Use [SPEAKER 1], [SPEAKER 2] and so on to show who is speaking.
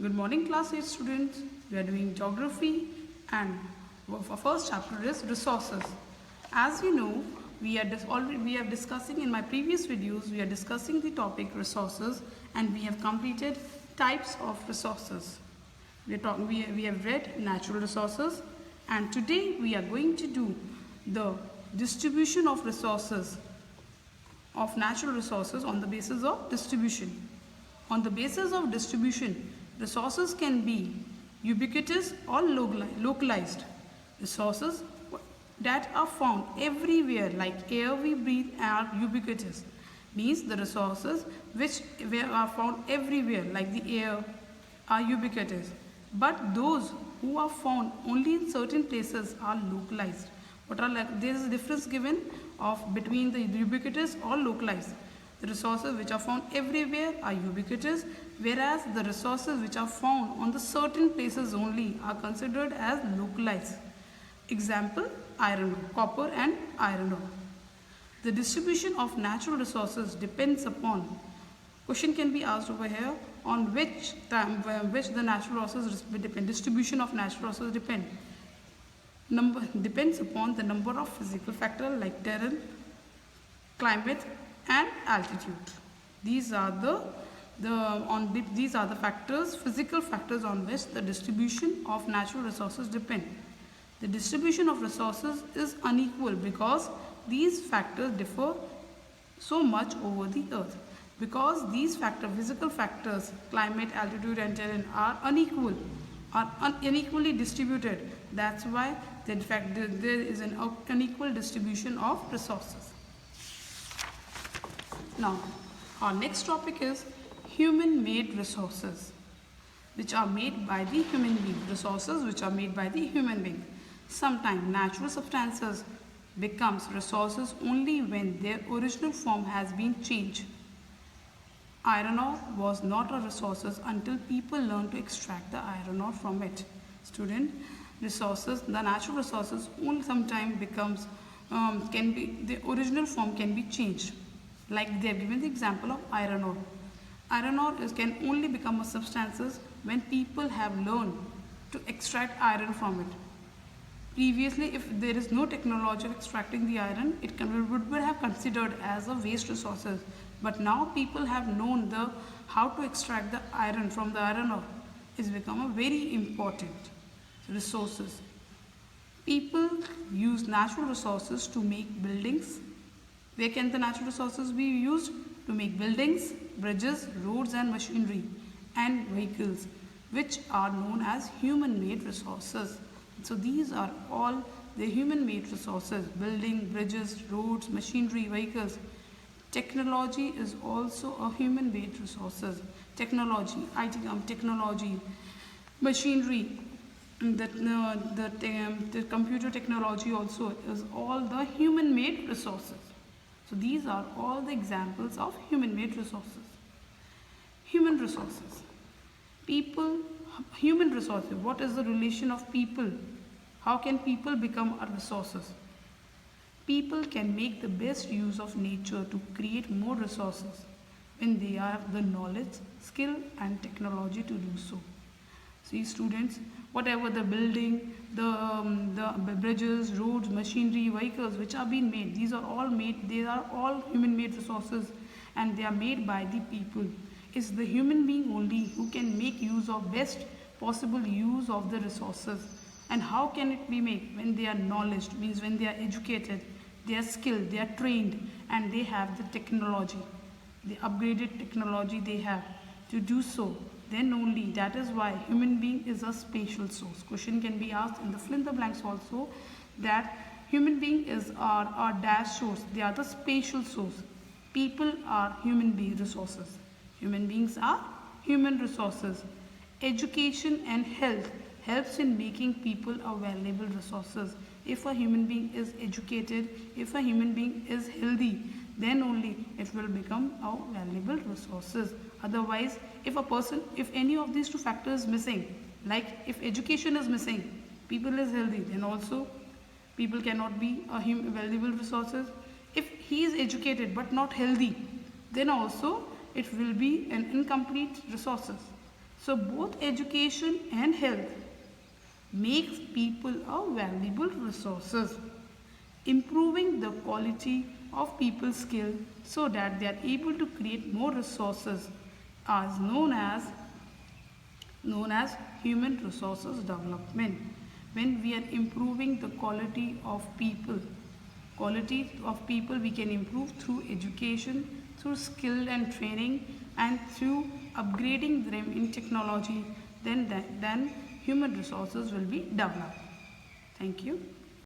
[SPEAKER 1] Good morning, class 8 students. We are doing geography and our first chapter is resources. As you know, we are discussing in my previous videos, we are discussing the topic resources and we have completed types of resources. We have read natural resources and today we are going to do the distribution of resources of natural resources on the basis of distribution. On the basis of distribution, resources can be ubiquitous or localized. Resources that are found everywhere like air we breathe are ubiquitous. Means the resources which are found everywhere like the air are ubiquitous. But those who are found only in certain places are localized. There is a difference given of between the ubiquitous or localized. The resources which are found everywhere are ubiquitous, whereas the resources which are found on the certain places only are considered as localized. Example, iron ore, copper and iron ore. The distribution of natural resources depends upon, question can be asked over here, on which the natural resources depend, distribution of natural resources depends upon the number of physical factors like terrain, climate and altitude. These are the factors, physical factors on which the distribution of natural resources depend. The distribution of resources is unequal because these factors differ so much over the earth. Because these physical factors, climate, altitude and terrain are unequally distributed. That's why in fact there is an unequal distribution of resources. Now, our next topic is human-made resources, which are made by the human being. Resources which are made by the human being. Sometimes natural substances becomes resources only when their original form has been changed. Iron ore was not a resource until people learned to extract the iron ore from it. Student, resources, the natural resources only sometimes becomes the original form can be changed. Like they have given the example of iron ore. Iron ore can only become a substance when people have learned to extract iron from it. Previously, if there is no technology of extracting the iron, it would have considered as a waste resources. But now people have known how to extract the iron from the iron ore. It's become a very important resources. People use natural resources to make buildings. Where can the natural resources be used? To make buildings, bridges, roads and machinery and vehicles, which are known as human-made resources. So these are all the human-made resources: building, bridges, roads, machinery, vehicles. Technology is also a human-made resources. Technology, IT technology, machinery, the computer technology also is all the human-made resources. So these are all the examples of human-made resources. Human resources. Human resources. What is the relation of people? How can people become our resources? People can make the best use of nature to create more resources when they have the knowledge, skill and technology to do so. See students, whatever the building, the bridges, roads, machinery, vehicles which are being made, they are all human-made resources and they are made by the people. It's the human being only who can make use of best possible use of the resources. And how can it be made? When they are knowledge, means when they are educated, they are skilled, they are trained and they have the technology, the upgraded technology they have to do so. Then only, that is why human being is a spatial source. Question can be asked in the fill in the blanks also that human being is our dash source. They are the spatial source. People are human being resources. Human beings are human resources. Education and health helps in making people a valuable resources. If a human being is educated, if a human being is healthy, then only it will become a valuable resources. Otherwise, if any of these two factors missing, like if education is missing, people is healthy, then also people cannot be a valuable resources. If he is educated but not healthy, then also it will be an incomplete resources. So both education and health makes people a valuable resources, improving the quality of people's skill so that they are able to create more resources as known as human resources development. When we are improving the quality of people we can improve through education, through skill and training, and through upgrading them in technology. Then human resources will be developed. Thank you.